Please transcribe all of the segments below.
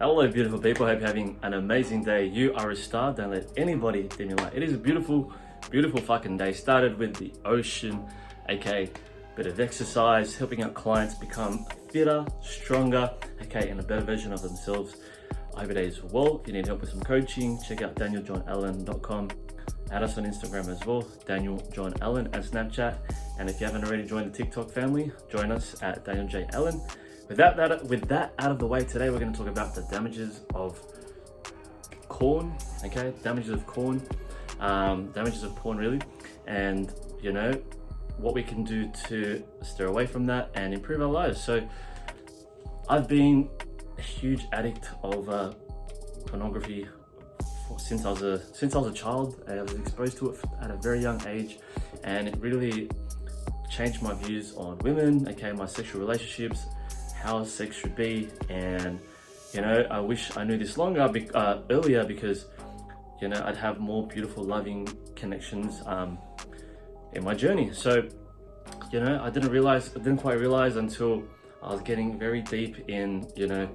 Hello beautiful people, hope you're having an amazing day. You are a star, don't let anybody dim your light. It is a beautiful fucking day. Started with the ocean, aka bit of exercise, helping out clients become fitter, stronger, aka and a better version of themselves. I hope your day is well. If you need help with some coaching, check out danieljohnallen.com. Add us on Instagram as well, Daniel John Allen, and Snapchat. And if you haven't already joined the TikTok family, join us at Daniel J. Allen. With that out of the way, today we're going to talk about the damages of corn, okay? Damages of corn, damages of porn really, and you know, what we can do to steer away from that and improve our lives. So I've been a huge addict of pornography since I was a child. I was exposed to it at a very young age, and it really changed my views on women, okay, my sexual relationships, how sex should be. And you know, I wish I knew this earlier, because you know, I'd have more beautiful, loving connections in my journey. So you know, I didn't quite realize until I was getting very deep in, you know,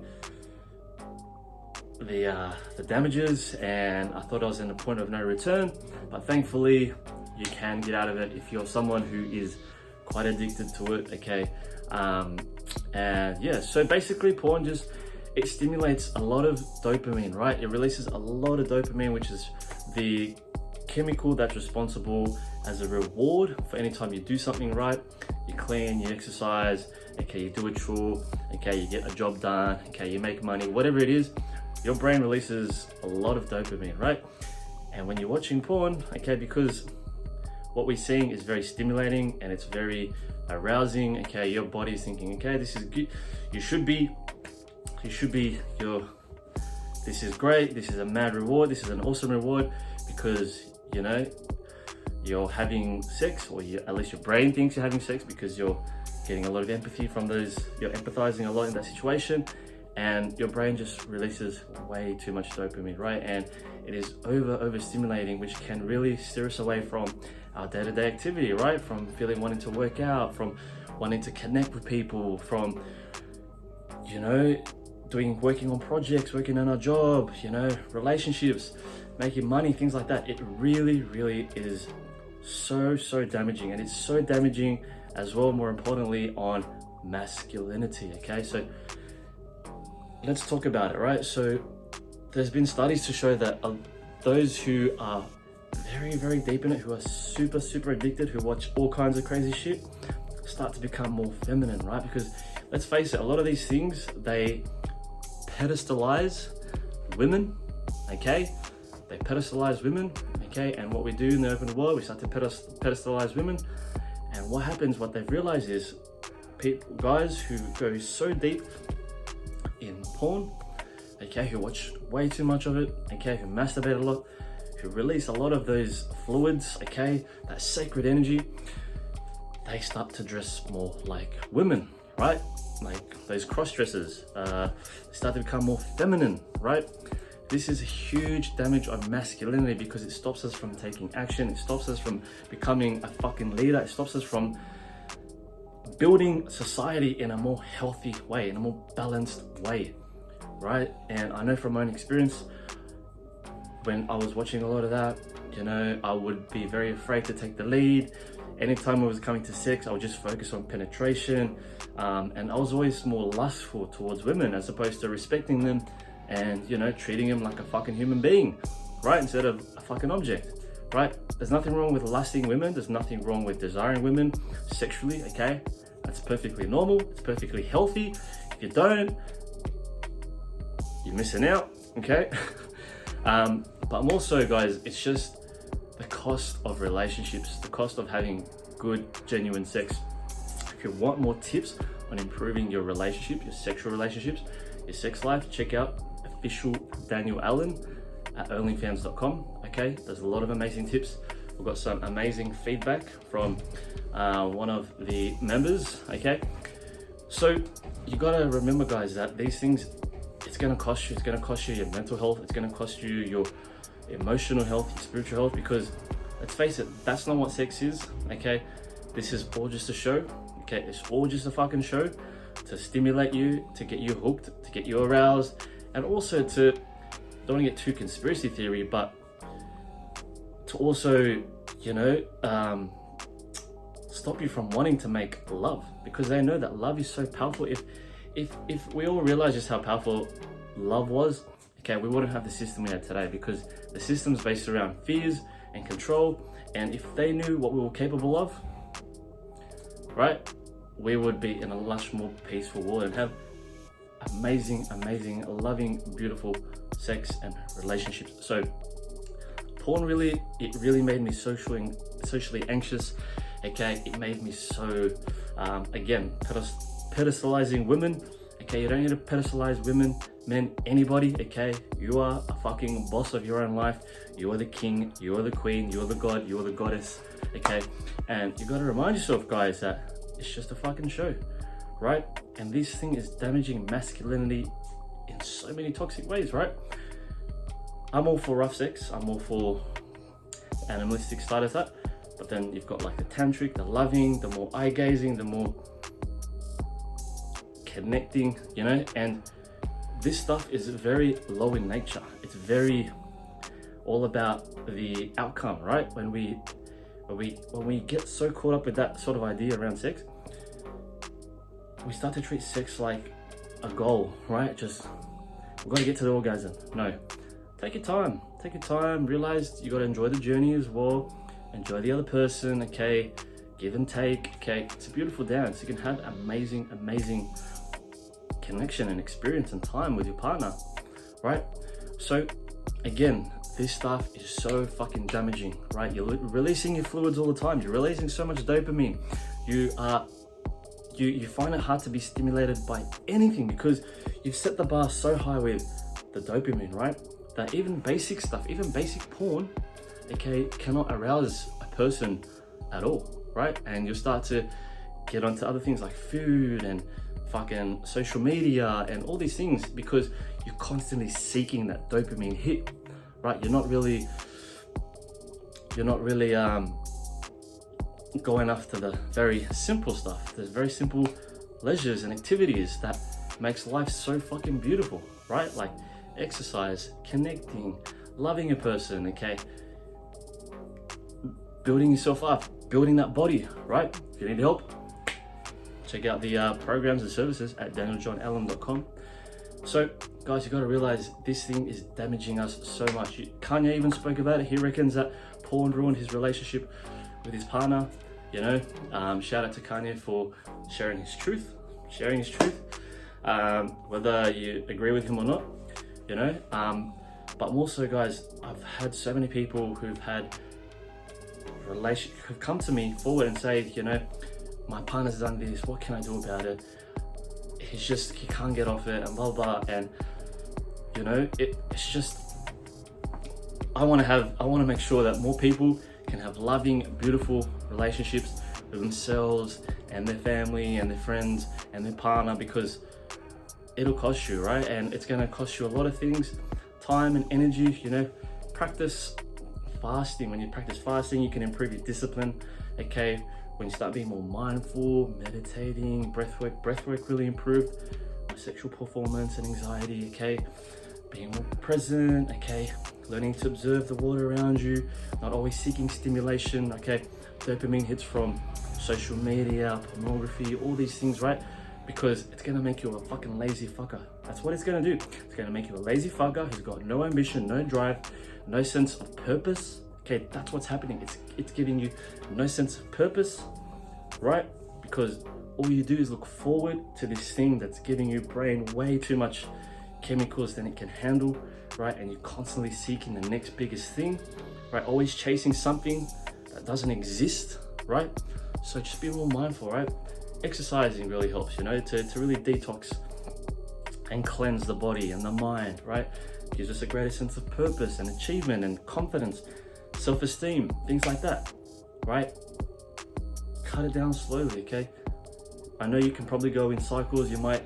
the damages, and I thought I was in a point of no return. But thankfully you can get out of it if you're someone who is quite addicted to it, okay? And yeah, so basically porn it stimulates a lot of dopamine, right? It releases a lot of dopamine, which is the chemical that's responsible as a reward for any time you do something right. You clean, you exercise, okay, you do a chore, okay, you get a job done, okay, you make money, whatever it is, your brain releases a lot of dopamine, right? And when you're watching porn, okay, because what we're seeing is very stimulating and it's very arousing, okay, your body's thinking, okay, this is good, this is great, this is a mad reward, this is an awesome reward, because you know, you're having sex, or at least your brain thinks you're having sex, because you're getting a lot of empathy from those, you're empathizing a lot in that situation, and your brain just releases way too much dopamine, right? And it is overstimulating, which can really steer us away from our day-to-day activity, right? From wanting to work out, from wanting to connect with people, from, you know, working on projects, working on our job, you know, relationships, making money, things like that. It really is so damaging, and it's so damaging as well, more importantly, on masculinity, okay? So let's talk about it, right? So there's been studies to show that those who are very deep in it, who are super addicted, who watch all kinds of crazy shit, start to become more feminine, right? Because let's face it, a lot of these things, they pedestalize women, okay? They pedestalize women, okay? And what we do in the open world, we start to pedestalize women. And what happens, what they've realized is guys who go so deep in porn, okay, who watch way too much of it, okay, who masturbate a lot, who release a lot of those fluids, okay, that sacred energy, they start to dress more like women, right? Like those cross dressers, start to become more feminine, right? This is a huge damage on masculinity, because it stops us from taking action. It stops us from becoming a fucking leader. It stops us from building society in a more healthy way, in a more balanced way, right? And I know from my own experience, when I was watching a lot of that, you know, I would be very afraid to take the lead. Anytime I was coming to sex, I would just focus on penetration. And I was always more lustful towards women, as opposed to respecting them and, you know, treating them like a fucking human being, right? Instead of a fucking object, right? There's nothing wrong with lusting women. There's nothing wrong with desiring women sexually, okay? That's perfectly normal. It's perfectly healthy. If you don't, you're missing out, okay? But more so, guys, it's just the cost of relationships, the cost of having good, genuine sex. If you want more tips on improving your relationship, your sexual relationships, your sex life, check out official Daniel Allen at onlyfans.com, okay? There's a lot of amazing tips. We've got some amazing feedback from one of the members, okay? So you gotta remember, guys, that these things, it's gonna cost you. It's gonna cost you your mental health. It's gonna cost you your emotional health, your spiritual health, because let's face it, that's not what sex is, okay? This is all just a show, okay? It's all just a fucking show to stimulate you, to get you hooked, to get you aroused, And also to, don't want to get too conspiracy theory, but to also, you know, stop you from wanting to make love, because they know that love is so powerful. If we all realize just how powerful love was, okay, we wouldn't have the system we have today, because the system's based around fears and control. And if they knew what we were capable of, right, we would be in a much more peaceful world and have amazing, loving, beautiful sex and relationships. So porn really made me socially anxious. Okay, it made me so again, pedestalizing women. Okay, you don't need to pedestalize women, men, anybody. Okay, you are a fucking boss of your own life. You are the king, you are the queen, you are the god, you are the goddess. Okay, and you got to remind yourself, guys, that it's just a fucking show, right? And this thing is damaging masculinity in so many toxic ways, right? I'm all for rough sex, I'm all for animalistic side of that, but then you've got like the tantric, the loving, the more eye gazing, the more connecting, you know. And this stuff is very low in nature. It's very all about the outcome, right? When we get so caught up with that sort of idea around sex, we start to treat sex like a goal, right? Just, we've got to get to the orgasm. No, take your time, realize you got to enjoy the journey as well, enjoy the other person, okay, give and take, okay. It's a beautiful dance. You can have amazing connection and experience and time with your partner, right? So again, this stuff is so fucking damaging, right? You're releasing your fluids all the time. You're releasing so much dopamine. You find it hard to be stimulated by anything, because you've set the bar so high with the dopamine, right? That even basic stuff, even basic porn, okay, cannot arouse a person at all, right? And you'll start to get onto other things like food and fucking social media and all these things, because you're constantly seeking that dopamine hit, right? You're not really going after the very simple stuff. There's very simple leisures and activities that makes life so fucking beautiful, right? Like exercise, connecting, loving a person, okay, building yourself up, building that body, right? If you need help, check out the programs and services at danieljohnallen.com. So guys, you got to realize this thing is damaging us so much. Kanye even spoke about it. He reckons that porn ruined his relationship with his partner, you know. Shout out to Kanye for sharing his truth, whether you agree with him or not, you know. But also, guys, I've had so many people who've come to me forward and say, you know, my partner's done this, what can I do about it? He can't get off it, and blah blah. And you know, it's just, I want to make sure that more people can have loving, beautiful relationships with themselves and their family and their friends and their partner, because it'll cost you, right? And it's going to cost you a lot of things, time and energy, you know. Practice fasting. When you practice fasting, you can improve your discipline, okay. When you start being more mindful, meditating, breathwork really improved my sexual performance and anxiety, okay. Being more present, okay. Learning to observe the world around you, not always seeking stimulation, okay. Dopamine hits from social media, pornography, all these things, right? Because it's gonna make you a fucking lazy fucker. That's what it's gonna do. It's gonna make you a lazy fucker who's got no ambition, no drive, no sense of purpose. Okay, that's what's happening. It's giving you no sense of purpose, right? Because all you do is look forward to this thing that's giving your brain way too much chemicals than it can handle, right? And you're constantly seeking the next biggest thing, right? Always chasing something that doesn't exist, right? So just be more mindful, right? Exercising really helps, you know, to really detox and cleanse the body and the mind, right? Gives us a greater sense of purpose and achievement and confidence, self-esteem, things like that, right? Cut it down slowly, okay? I know you can probably go in cycles. You might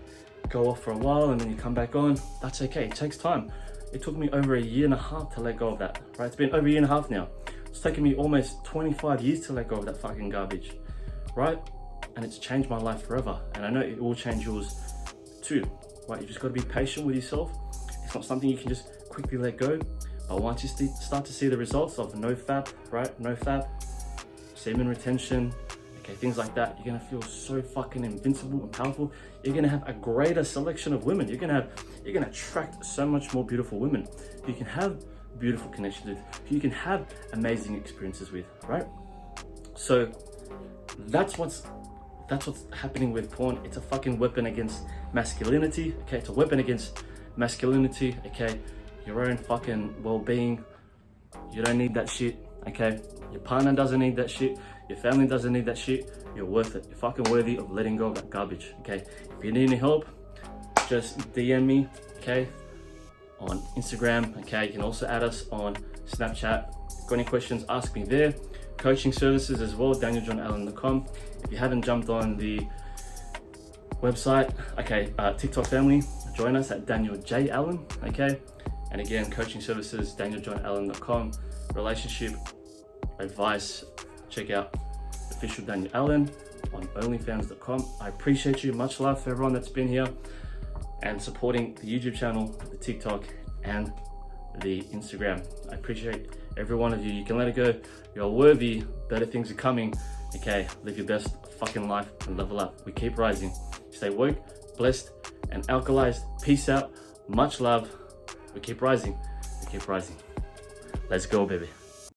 go off for a while and then you come back on. That's okay, it takes time. It took me over 1.5 years to let go of that, right? It's been over 1.5 years now. It's taken me almost 25 years to let go of that fucking garbage, right? And it's changed my life forever. And I know it will change yours too, right? You just got to be patient with yourself It's not something you can just quickly let go. But once you start to see the results of no fap, right? No fap, semen retention, okay, things like that, you're gonna feel so fucking invincible and powerful. You're gonna have a greater selection of women. You're gonna attract so much more beautiful women. You can have beautiful connections with, you can have amazing experiences with, right? So that's what's happening with porn. It's a fucking weapon against masculinity, okay? It's a weapon against masculinity, okay? Your own fucking well-being. You don't need that shit, okay? Your partner doesn't need that shit. Your family doesn't need that shit. You're worth it. You're fucking worthy of letting go of that garbage, okay? If you need any help, just DM me, okay? On Instagram, okay? You can also add us on Snapchat. Got any questions, ask me there. Coaching services as well, danieljohnallen.com. If you haven't jumped on the website, okay, TikTok family, join us at Daniel J. Allen, okay? And again, coaching services, danieljohnallen.com. Relationship advice, check out official Daniel Allen on onlyfans.com. I appreciate you. Much love for everyone that's been here and supporting the YouTube channel, the TikTok, and the Instagram. I appreciate every one of you. You can let it go. You're worthy. Better things are coming. Okay, live your best fucking life and level up. We keep rising. Stay woke, blessed, and alkalized. Peace out. Much love. We keep rising. We keep rising. Let's go, baby.